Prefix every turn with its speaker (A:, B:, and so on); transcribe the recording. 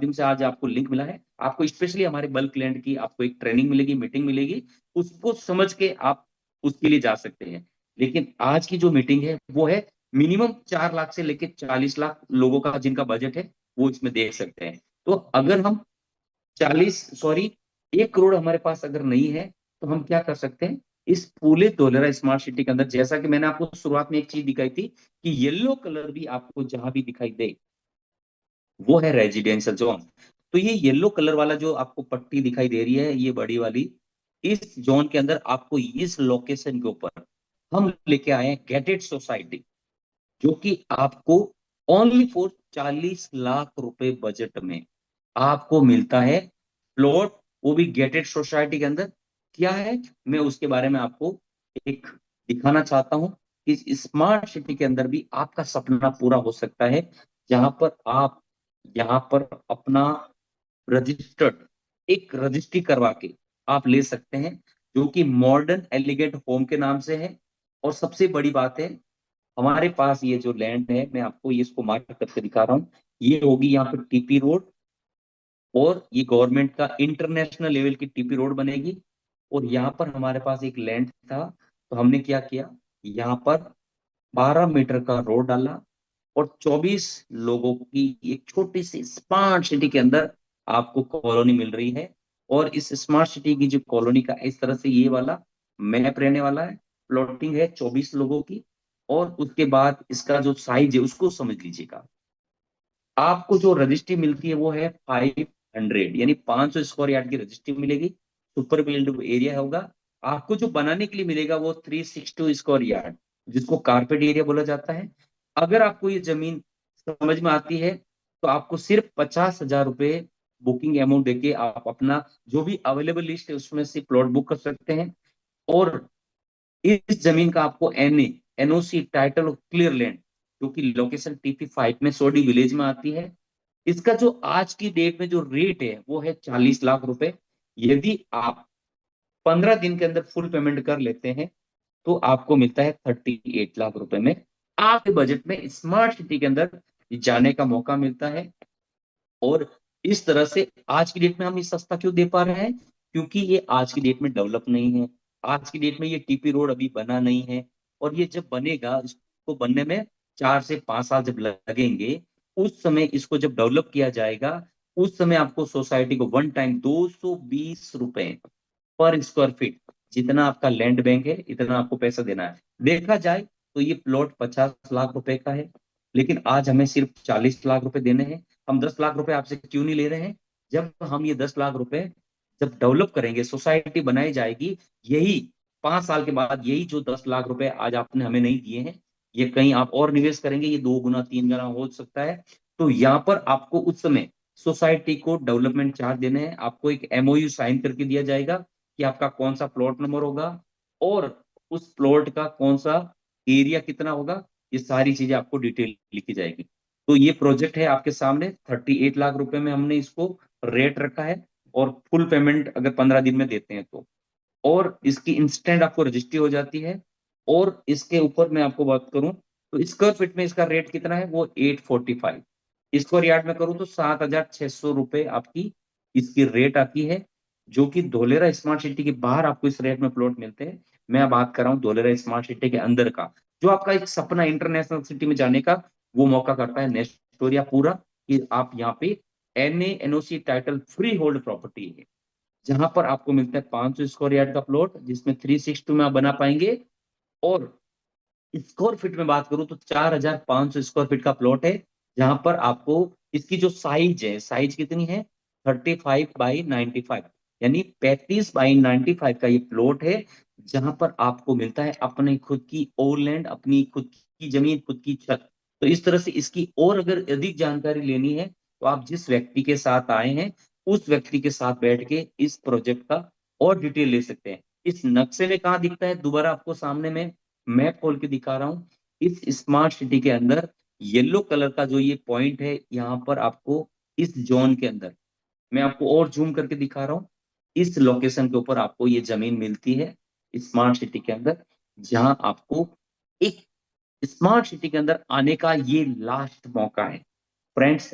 A: माध्यम से आज आपको लिंक मिला है, आपको स्पेशली हमारे बल्क लैंड की आपको एक ट्रेनिंग मिलेगी, मीटिंग मिलेगी, उसको समझ के आप उसके लिए जा सकते हैं। लेकिन आज की जो मीटिंग है वो है मिनिमम 4 लाख से लेकर 40 लाख लोगों का जिनका बजट है वो इसमें देख सकते हैं। तो अगर हम 1 करोड़ हमारे पास अगर नहीं है तो हम क्या कर सकते हैं इस पूरे धोलेरा स्मार्ट सिटी के अंदर, जैसा कि मैंने आपको शुरुआत में एक चीज दिखाई थी कि येलो कलर भी आपको जहां भी दिखाई दे वो है रेजिडेंशियल जोन। तो ये येलो कलर वाला जो आपको पट्टी दिखाई दे रही है ये बड़ी वाली, इस जोन के अंदर आपको इस लोकेशन के ऊपर हम लेके आए हैं गेटेड सोसाइटी, जो कि आपको ओनली फॉर 40 लाख रुपए बजट में आपको मिलता है प्लॉट, वो भी गेटेड सोसाइटी के अंदर। क्या है मैं उसके बारे में आपको एक दिखाना चाहता हूं कि इस स्मार्ट सिटी के अंदर भी आपका सपना पूरा हो सकता है, जहां पर आप यहाँ पर अपना रजिस्टर्ड एक रजिस्ट्री करवा के आप ले सकते हैं, जो कि मॉडर्न एलिगेंट होम के नाम से है। और सबसे बड़ी बात है हमारे पास ये जो लैंड है मैं आपको ये इसको मार्क करके दिखा रहा हूँ, ये होगी यहाँ पर टीपी रोड, और ये गवर्नमेंट का इंटरनेशनल लेवल की टीपी रोड बनेगी। और यहाँ पर हमारे पास एक लैंड था, तो हमने क्या किया यहाँ पर 12 मीटर का रोड डाला, और 24 लोगों की एक छोटी सी स्मार्ट सिटी के अंदर आपको कॉलोनी मिल रही है। और इस स्मार्ट सिटी की जो कॉलोनी का इस तरह से ये वाला मैप रहने वाला है, प्लॉटिंग है 24 लोगों की। और उसके बाद इसका जो साइज है उसको समझ लीजिएगा, आपको जो रजिस्ट्री मिलती है वो है 500, यानी 500 स्क्वायर यार्ड की रजिस्ट्री मिलेगी, सुपर बिल्ड एरिया होगा। आपको जो बनाने के लिए मिलेगा वो 360 स्क्वायर यार्ड, जिसको कारपेट एरिया बोला जाता है। अगर आपको ये जमीन समझ में आती है तो आपको सिर्फ 50,000 रुपए बुकिंग अमाउंट देके आप अपना जो भी अवेलेबल लिस्ट है उसमें से प्लॉट बुक कर सकते हैं। और इस जमीन का आपको NOC title of clear land, जो कि लोकेशन TP5 में सोडी विलेज में आती है, इसका जो आज की डेट में जो रेट है वो है 40 लाख रुपए। यदि आप 15 दिन के अंदर फुल पेमेंट कर लेते हैं तो आपको मिलता है 38 लाख रुपए में, आपके बजट में स्मार्ट सिटी के अंदर जाने का मौका मिलता है। और इस तरह से आज की डेट में हम ये सस्ता क्यों दे पा रहे हैं, क्योंकि ये आज की डेट में डेवलप नहीं है, आज की डेट में ये टीपी रोड अभी बना नहीं है। और ये जब बनेगा इसको बनने में 4 से 5 साल जब लगेंगे, उस समय इसको जब डेवलप किया जाएगा उस समय आपको सोसाइटी को वन टाइम 220 रुपए पर स्क्वायर फीट, जितना आपका लैंड बैंक है इतना आपको पैसा देना है। देखा जाए तो ये प्लॉट 50 लाख रुपए का है, लेकिन आज हमें सिर्फ 40 लाख रुपए देने हैं। हम 10 लाख रुपए आपसे क्यों नहीं ले रहे हैं, जब हम ये 10 लाख रुपए जब डेवलप करेंगे सोसाइटी बनाई जाएगी, यही 5 साल के बाद यही जो 10 लाख रुपए आज आपने हमें नहीं दिए हैं, ये कहीं आप और निवेश करेंगे, ये 2 गुना 3 गुना हो सकता है। तो यहाँ पर आपको उस समय सोसाइटी को डेवलपमेंट चार्ज देने हैं, आपको एक MOU साइन करके दिया जाएगा कि आपका कौन सा प्लॉट नंबर होगा और उस प्लॉट का कौन सा एरिया कितना होगा, ये सारी चीजें आपको डिटेल लिखी जाएगी। तो ये प्रोजेक्ट है आपके सामने, 38 लाख रुपए में हमने इसको रेट रखा है। और फुल पेमेंट अगर 15 दिन में देते हैं तो, और इसकी इंस्टेंट आपको रजिस्ट्री हो जाती है। और इसके ऊपर मैं आपको बात करूं तो स्क्वायर फीट में इसका रेट कितना है वो 845, स्क्वायर यार्ड में करूं तो 7,600 रुपए आपकी इसकी रेट आती है, जो कि धोलेरा स्मार्ट सिटी के बाहर आपको इस रेट में प्लॉट मिलते हैं। मैं बात कर रहा हूँ धोलेरा स्मार्ट सिटी के अंदर का, जो आपका एक सपना इंटरनेशनल सिटी में जाने का वो मौका करता है नेस्टोरिया पूरा, कि आप यहाँ पे NA NOC title free hold property है, जहां पर आपको मिलता है 500 स्क्वायर यार्ड का प्लॉट, जिसमें 360 में आप बना पाएंगे। और स्क्वायर फीट में बात करूं तो 4,500 स्क्वायर फीट का प्लॉट है, जहां पर आपको इसकी जो साइज है, साइज कितनी है 35 बाई 95, यानी 35 बाई 95 का ये प्लॉट है, जहां पर आपको मिलता है अपने खुद की ओवर लैंड, अपनी खुद की जमीन, खुद की छत। तो इस तरह से इसकी और अगर अधिक जानकारी लेनी है तो आप जिस व्यक्ति के साथ आए हैं उस व्यक्ति के साथ बैठ के इस प्रोजेक्ट का और डिटेल ले सकते हैं। इस नक्शे में कहाँ दिखता है, दोबारा आपको सामने में मैप खोल के दिखा रहा हूं, इस स्मार्ट सिटी के अंदर येलो कलर का जो ये पॉइंट है, यहाँ पर आपको इस जोन के अंदर मैं आपको और जूम करके दिखा रहा हूँ, इस लोकेशन के ऊपर आपको ये जमीन मिलती है स्मार्ट सिटी के अंदर, जहां आपको एक स्मार्ट सिटी के अंदर आने का ये लास्ट मौका है फ्रेंड्स।